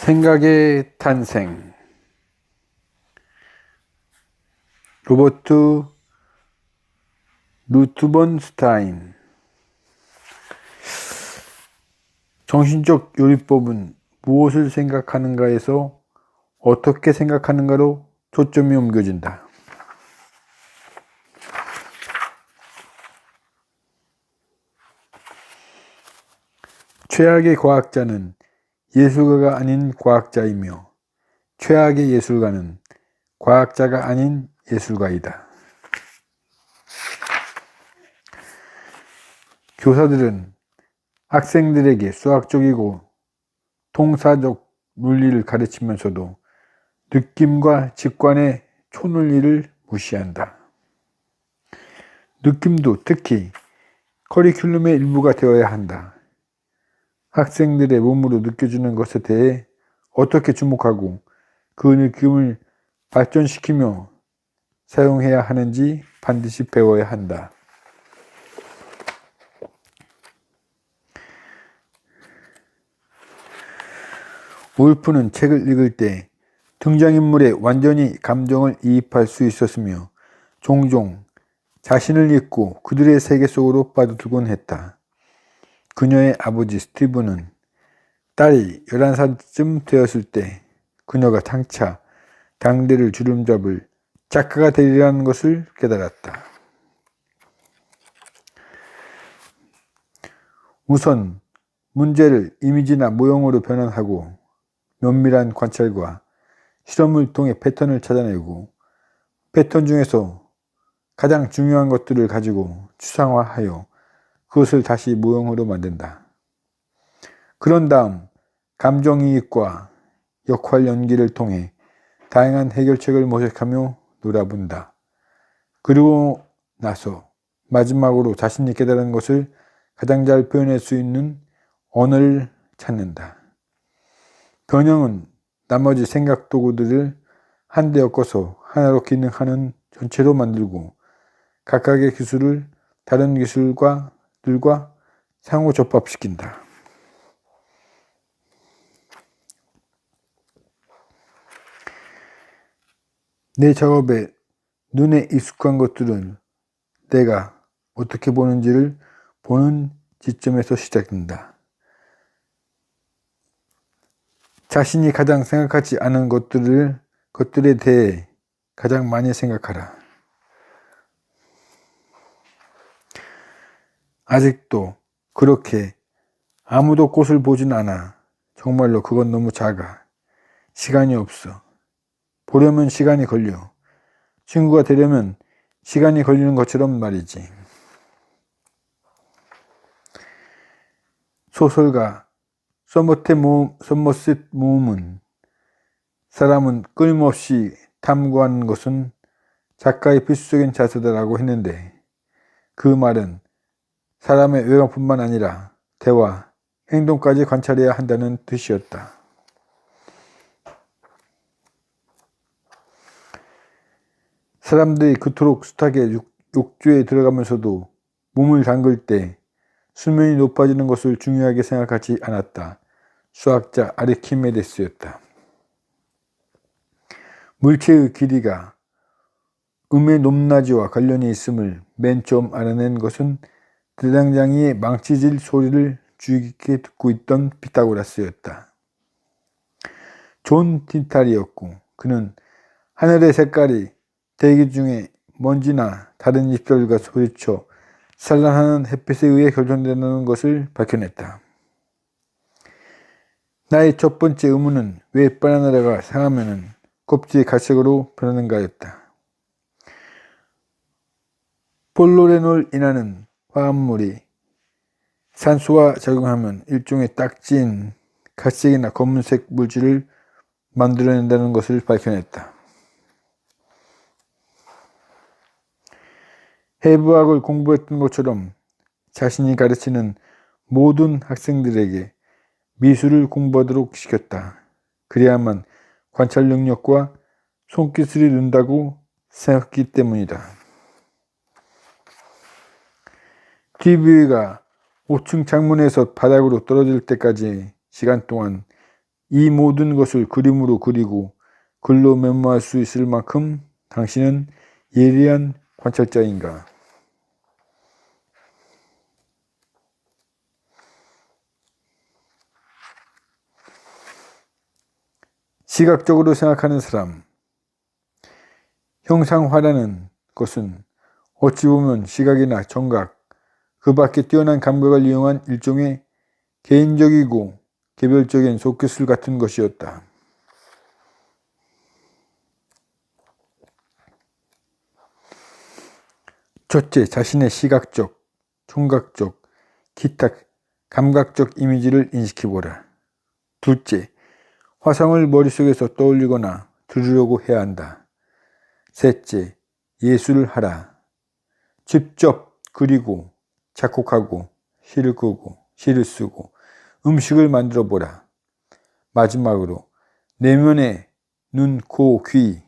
생각의 탄생. 로버트 루트번스타인. 정신적 요리법은 무엇을 생각하는가에서 어떻게 생각하는가로 초점이 옮겨진다. 최악의 과학자는 예술가가 아닌 과학자이며 최악의 예술가는 과학자가 아닌 예술가이다. 교사들은 학생들에게 수학적이고 통사적 논리를 가르치면서도 느낌과 직관의 초논리를 무시한다. 느낌도 특히 커리큘럼의 일부가 되어야 한다. 학생들의 몸으로 느껴지는 것에 대해 어떻게 주목하고 그 느낌을 발전시키며 사용해야 하는지 반드시 배워야 한다. 울프는 책을 읽을 때 등장인물에 완전히 감정을 이입할 수 있었으며 종종 자신을 잊고 그들의 세계 속으로 빠져들곤 했다. 그녀의 아버지 스티브는 딸이 11살쯤 되었을 때 그녀가 장차 당대를 주름잡을 작가가 되리라는 것을 깨달았다. 우선 문제를 이미지나 모형으로 변환하고 면밀한 관찰과 실험을 통해 패턴을 찾아내고 패턴 중에서 가장 중요한 것들을 가지고 추상화하여 그것을 다시 모형으로 만든다. 그런 다음 감정이입과 역할 연기를 통해 다양한 해결책을 모색하며 놀아본다. 그리고 나서 마지막으로 자신이 깨달은 것을 가장 잘 표현할 수 있는 언어를 찾는다. 변형은 나머지 생각 도구들을 한데 엮어서 하나로 기능하는 전체로 만들고 각각의 기술을 다른 기술들과 상호 접합시킨다. 내 작업에 눈에 익숙한 것들은 내가 어떻게 보는지를 보는 지점에서 시작된다. 자신이 가장 생각하지 않은 것들에 대해 가장 많이 생각하라. 아직도 그렇게 아무도 꽃을 보진 않아. 정말로 그건 너무 작아. 시간이 없어. 보려면 시간이 걸려. 친구가 되려면 시간이 걸리는 것처럼 말이지. 소설가 서머셋 모음은 사람은 끊임없이 탐구하는 것은 작가의 필수적인 자세다라고 했는데 그 말은 사람의 외관뿐만 아니라 대화, 행동까지 관찰해야 한다는 뜻이었다. 사람들이 그토록 숱하게 욕조에 들어가면서도 몸을 담글 때 수면이 높아지는 것을 중요하게 생각하지 않았다. 수학자 아르키메데스였다. 물체의 길이가 음의 높낮이와 관련이 있음을 맨 처음 알아낸 것은 대장장이의 망치질 소리를 주의 깊게 듣고 있던 피타고라스였다. 존 틴탈이었고 그는 하늘의 색깔이 대기 중에 먼지나 다른 입자들과 소리쳐 산란하는 햇빛에 의해 결정된다는 것을 밝혀냈다. 나의 첫 번째 의문은 왜 바나나가 상하면 껍질이 갈색으로 변하는가였다. 폴로레놀이라는 화합물이 산소와 작용하면 일종의 딱지인 갈색이나 검은색 물질을 만들어낸다는 것을 밝혀냈다. 해부학을 공부했던 것처럼 자신이 가르치는 모든 학생들에게 미술을 공부하도록 시켰다. 그래야만 관찰 능력과 손기술이 는다고 생각했기 때문이다. TV가 5층 창문에서 바닥으로 떨어질 때까지 시간 동안 이 모든 것을 그림으로 그리고 글로 메모할 수 있을 만큼 당신은 예리한 관찰자인가? 시각적으로 생각하는 사람. 형상화라는 것은 어찌 보면 시각이나 청각, 그 밖에 뛰어난 감각을 이용한 일종의 개인적이고 개별적인 속기술 같은 것이었다. 첫째, 자신의 시각적, 청각적, 기타 감각적 이미지를 인식해보라. 둘째, 화상을 머릿속에서 떠올리거나 들으려고 해야 한다. 셋째, 예술을 하라. 직접 그리고 작곡하고 시를 끄고 시를 쓰고 음식을 만들어 보라. 마지막으로 내면의 눈, 코, 귀,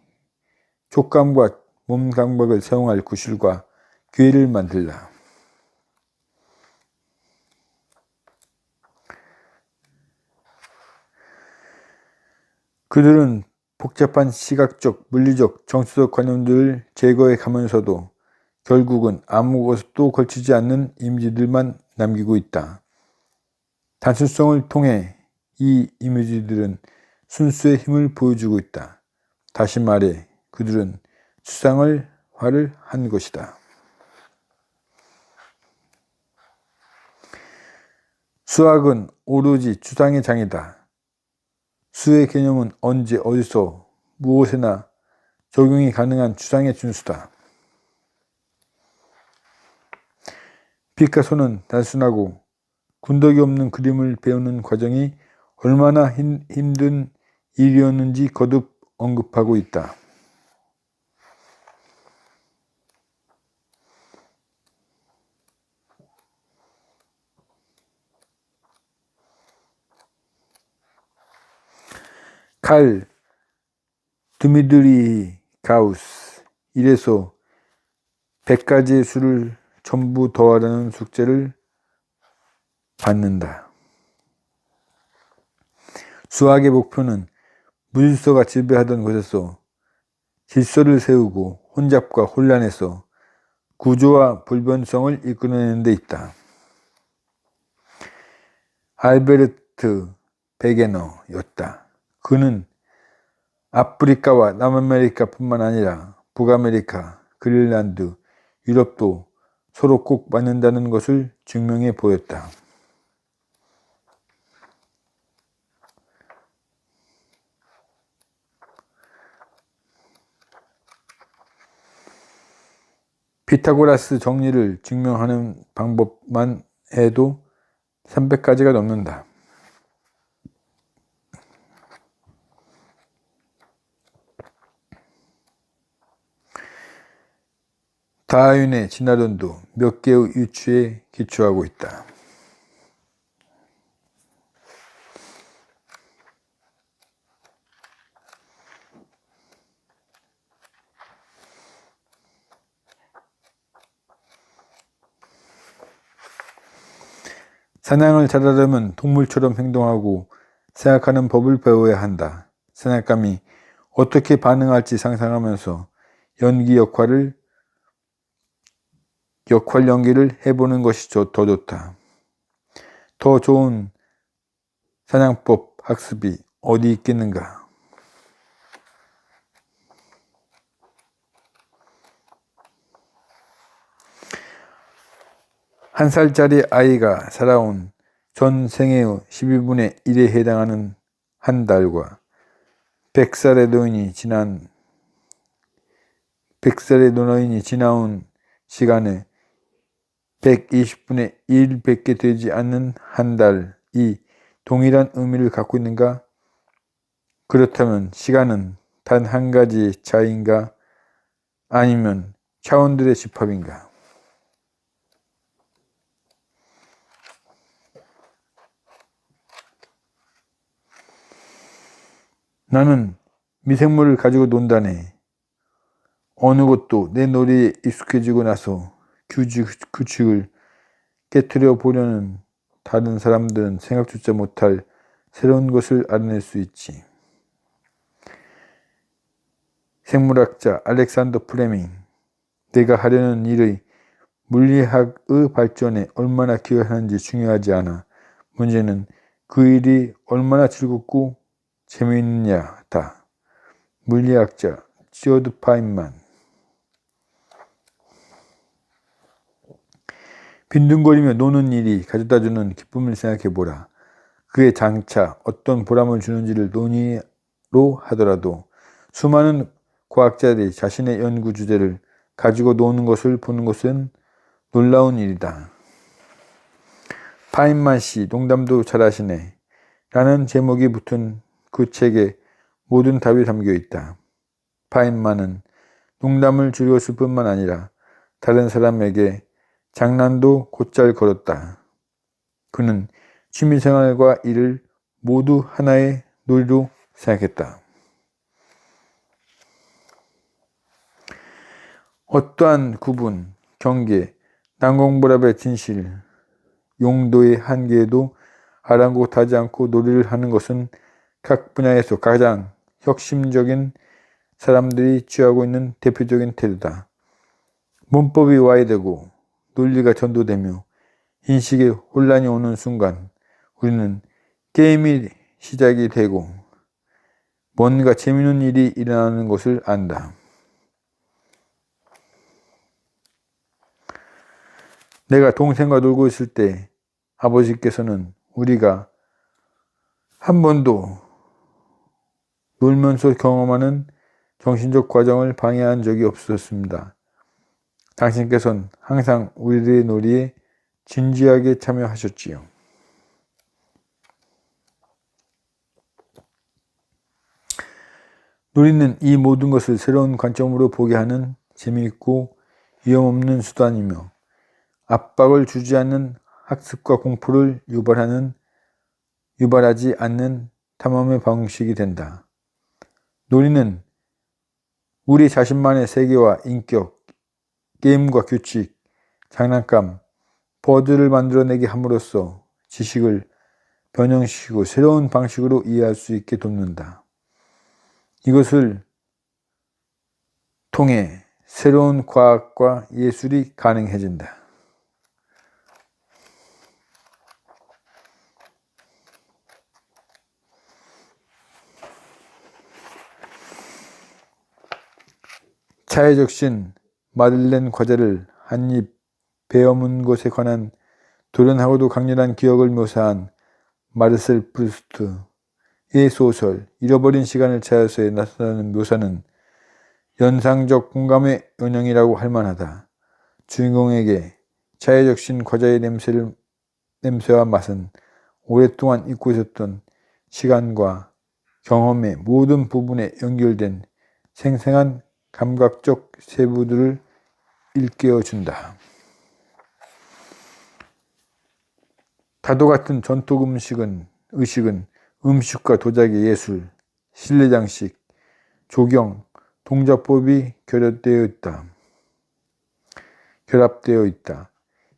촉감과 몸 감각을 사용할 구실과 기회를 만들라. 그들은 복잡한 시각적, 물리적, 정서적 관념들을 제거해 가면서도 결국은 아무것도 걸치지 않는 이미지들만 남기고 있다. 단순성을 통해 이 이미지들은 순수의 힘을 보여주고 있다. 다시 말해 그들은 추상을 화를 한 것이다. 수학은 오로지 추상의 장이다. 수의 개념은 언제 어디서 무엇에나 적용이 가능한 추상의 준수다. 피카소는 단순하고 군더기 없는 그림을 배우는 과정이 얼마나 힘든 일이었는지 거듭 언급하고 있다. 칼 드미트리 가우스 이래서 100가지의 수를 전부 더하라는 숙제를 받는다. 수학의 목표는 무질서가 지배하던 곳에서 질서를 세우고 혼잡과 혼란에서 구조와 불변성을 이끌어내는 데 있다. 알베르트 베게너였다. 그는 아프리카와 남아메리카뿐만 아니라 북아메리카, 그린란드, 유럽도 서로 꼭 맞는다는 것을 증명해 보였다. 피타고라스 정리를 증명하는 방법만 해도 300가지가 넘는다. 다윈의 진화론도 몇 개의 유추에 기초하고 있다. 사냥을 잘하려면 동물처럼 행동하고 생각하는 법을 배워야 한다. 사냥감이 어떻게 반응할지 상상하면서 역할 연기를 해보는 것이 더 좋다. 더 좋은 사냥법 학습이 어디 있겠는가? 한 살짜리 아이가 살아온 전 생애의 12분의 1에 해당하는 한 달과 100살의 노인이 지나온 시간에 120분의 1밖에 되지 않는 한 달이 동일한 의미를 갖고 있는가? 그렇다면 시간은 단 한 가지의 차이인가? 아니면 차원들의 집합인가? 나는 미생물을 가지고 논다네. 어느 것도 내 놀이에 익숙해지고 나서 규칙을 깨트려 보려는 다른 사람들은 생각조차 못할 새로운 것을 알아낼 수 있지. 생물학자 알렉산더 플레밍, 내가 하려는 일의 물리학의 발전에 얼마나 기여하는지 중요하지 않아. 문제는 그 일이 얼마나 즐겁고 재미있느냐다. 물리학자 지어드 파인만. 빈둥거리며 노는 일이 가져다주는 기쁨을 생각해보라. 그게 장차 어떤 보람을 주는지를 논의로 하더라도 수많은 과학자들이 자신의 연구 주제를 가지고 노는 것을 보는 것은 놀라운 일이다. 파인만 씨, 농담도 잘하시네. 라는 제목이 붙은 그 책에 모든 답이 담겨 있다. 파인만은 농담을 즐겼을 뿐만 아니라 다른 사람에게 장난도 곧잘 걸었다. 그는 취미생활과 일을 모두 하나의 놀이로 생각했다. 어떠한 구분, 경계, 난공불압의 진실, 용도의 한계에도 아랑곳하지 않고 놀이를 하는 것은 각 분야에서 가장 혁신적인 사람들이 취하고 있는 대표적인 태도다. 문법이 와해되고 논리가 전도되며 인식에 혼란이 오는 순간 우리는 게임이 시작이 되고 뭔가 재미있는 일이 일어나는 것을 안다. 내가 동생과 놀고 있을 때 아버지께서는 우리가 한 번도 놀면서 경험하는 정신적 과정을 방해한 적이 없었습니다. 당신께서는 항상 우리들의 놀이에 진지하게 참여하셨지요. 놀이는 이 모든 것을 새로운 관점으로 보게 하는 재미있고 위험없는 수단이며 압박을 주지 않는 학습과 공포를 유발하지 않는 탐험의 방식이 된다. 놀이는 우리 자신만의 세계와 인격, 게임과 규칙, 장난감, 버드를 만들어내게 함으로써 지식을 변형시키고 새로운 방식으로 이해할 수 있게 돕는다. 이것을 통해 새로운 과학과 예술이 가능해진다. 차회적 신 마들렌 과자를 한 입 베어문 것에 관한 돌연하고도 강렬한 기억을 묘사한 마르셀 프루스트의 소설 잃어버린 시간을 찾아서에 나타나는 묘사는 연상적 공감의 연영이라고 할 만하다. 주인공에게 차회적 신 과자의 냄새와 맛은 오랫동안 잊고 있었던 시간과 경험의 모든 부분에 연결된 생생한 감각적 세부들을 일깨워준다. 다도 같은 전통 의식은 음식과 도자기 예술, 실내장식, 조경, 동작법이 결합되어 있다.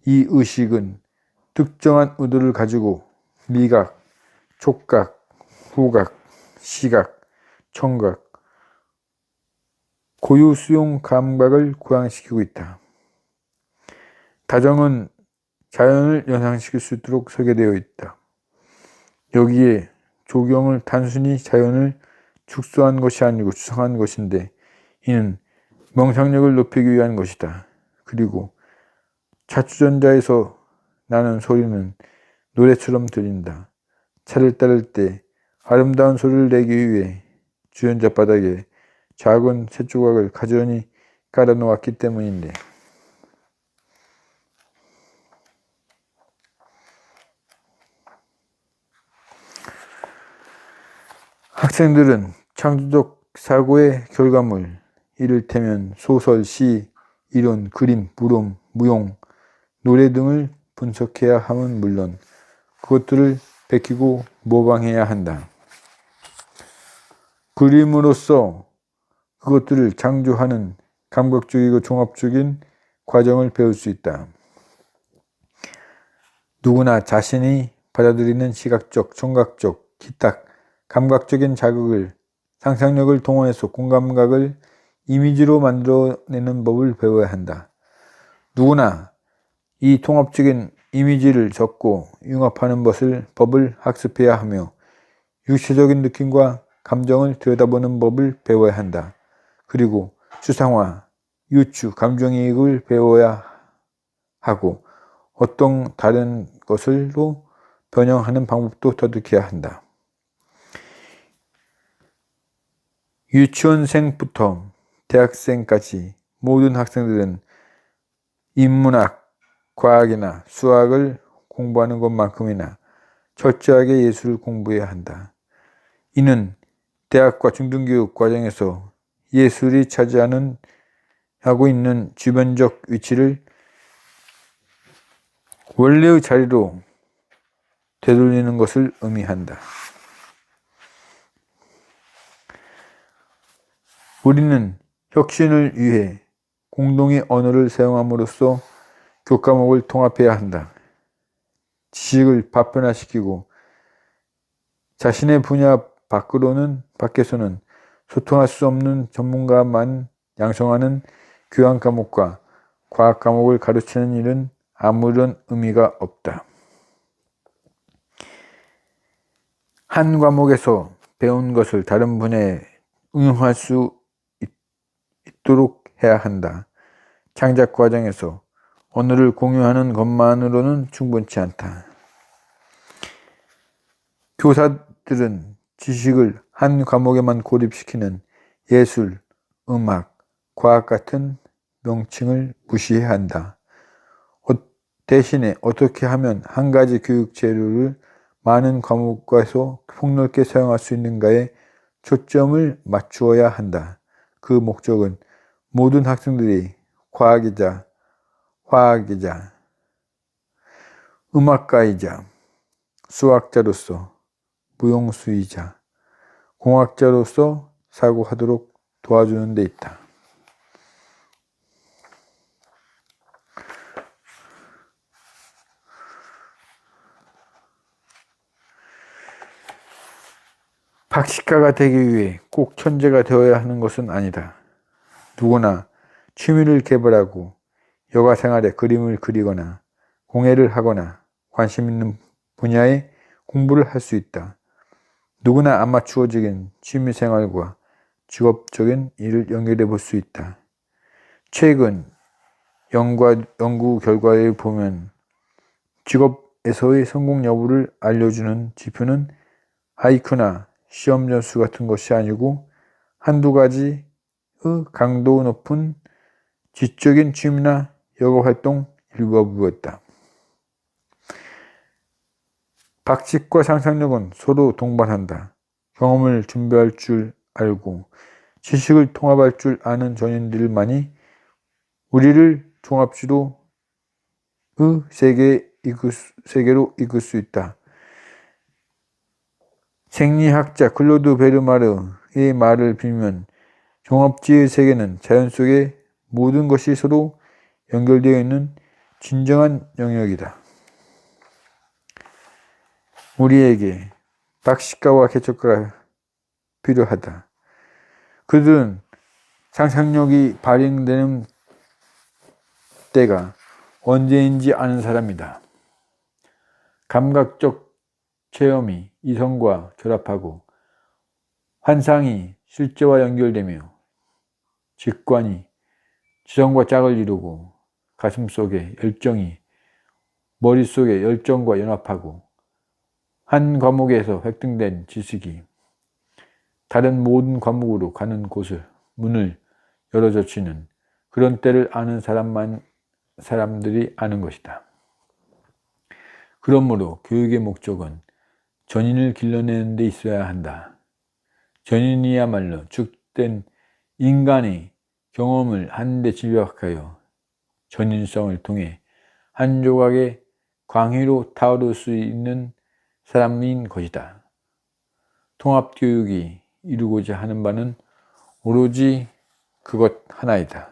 이 의식은 특정한 의도를 가지고 미각, 촉각, 후각, 시각, 청각, 고유 수용 감각을 고양시키고 있다. 다정은 자연을 연상시킬 수 있도록 설계되어 있다. 여기에 조경을 단순히 자연을 축소한 것이 아니고 추상한 것인데 이는 명상력을 높이기 위한 것이다. 그리고 차추전자에서 나는 소리는 노래처럼 들린다. 차를 따를 때 아름다운 소리를 내기 위해 주연자 바닥에 작은 쇠조각을 가지런히 깔아 놓았기 때문인데 학생들은 창조적 사고의 결과물, 이를테면 소설, 시, 이론, 그림, 물음, 무용, 노래 등을 분석해야 함은 물론 그것들을 베끼고 모방해야 한다. 그림으로써 그것들을 창조하는 감각적이고 종합적인 과정을 배울 수 있다. 누구나 자신이 받아들이는 시각적, 청각적, 기타 감각적인 자극을 상상력을 동원해서 공감각을 이미지로 만들어내는 법을 배워야 한다. 누구나 이 통합적인 이미지를 적고 융합하는 법을 학습해야 하며 육체적인 느낌과 감정을 들여다보는 법을 배워야 한다. 그리고 추상화, 유추, 감정이입을 배워야 하고 어떤 다른 것으로 변형하는 방법도 터득해야 한다. 유치원생부터 대학생까지 모든 학생들은 인문학, 과학이나 수학을 공부하는 것만큼이나 철저하게 예술을 공부해야 한다. 이는 대학과 중등교육 과정에서 예술이 하고 있는 주변적 위치를 원래의 자리로 되돌리는 것을 의미한다. 우리는 혁신을 위해 공동의 언어를 사용함으로써 교과목을 통합해야 한다. 지식을 파편화시키고 자신의 분야 밖에서는 소통할 수 없는 전문가만 양성하는 교양 과목과 과학 과목을 가르치는 일은 아무런 의미가 없다. 한 과목에서 배운 것을 다른 분야에 응용할 수 있도록 해야 한다. 창작 과정에서 언어를 공유하는 것만으로는 충분치 않다. 교사들은 지식을 한 과목에만 고립시키는 예술, 음악, 과학 같은 명칭을 무시해야 한다. 대신에 어떻게 하면 한 가지 교육 재료를 많은 과목에서 폭넓게 사용할 수 있는가에 초점을 맞추어야 한다. 그 목적은 모든 학생들이 과학이자 화학이자 음악가이자 수학자로서 무용수이자 공학자로서 사고하도록 도와주는 데 있다. 박식가가 되기 위해 꼭 천재가 되어야 하는 것은 아니다. 누구나 취미를 개발하고 여가 생활에 그림을 그리거나 공예를 하거나 관심 있는 분야에 공부를 할 수 있다. 누구나 아마추어적인 취미 생활과 직업적인 일을 연결해 볼 수 있다. 최근 연구 결과에 보면 직업에서의 성공 여부를 알려주는 지표는 IQ나 시험 점수 같은 것이 아니고 한두 가지의 강도 높은 지적인 취미나 여가 활동 일부였다. 박식과 상상력은 서로 동반한다. 경험을 준비할 줄 알고 지식을 통합할 줄 아는 전인들만이 우리를 종합지도의 세계로 이끌 수 있다. 생리학자 클로드 베르마르의 말을 빌면 종합지의 세계는 자연 속의 모든 것이 서로 연결되어 있는 진정한 영역이다. 우리에게 박식가와 개척가가 필요하다. 그들은 상상력이 발휘되는 때가 언제인지 아는 사람이다. 감각적 체험이 이성과 결합하고 환상이 실제와 연결되며 직관이 지성과 짝을 이루고 가슴속의 열정이 머릿속의 열정과 연합하고 한 과목에서 획득된 지식이 다른 모든 과목으로 가는 문을 열어젖히는 그런 때를 아는 사람들이 아는 것이다. 그러므로 교육의 목적은 전인을 길러내는 데 있어야 한다. 전인이야말로 축된 인간의 경험을 한데 집약하여 전인성을 통해 한 조각의 광희로 타오를 수 있는 사람인 것이다. 통합교육이 이루고자 하는 바는 오로지 그것 하나이다.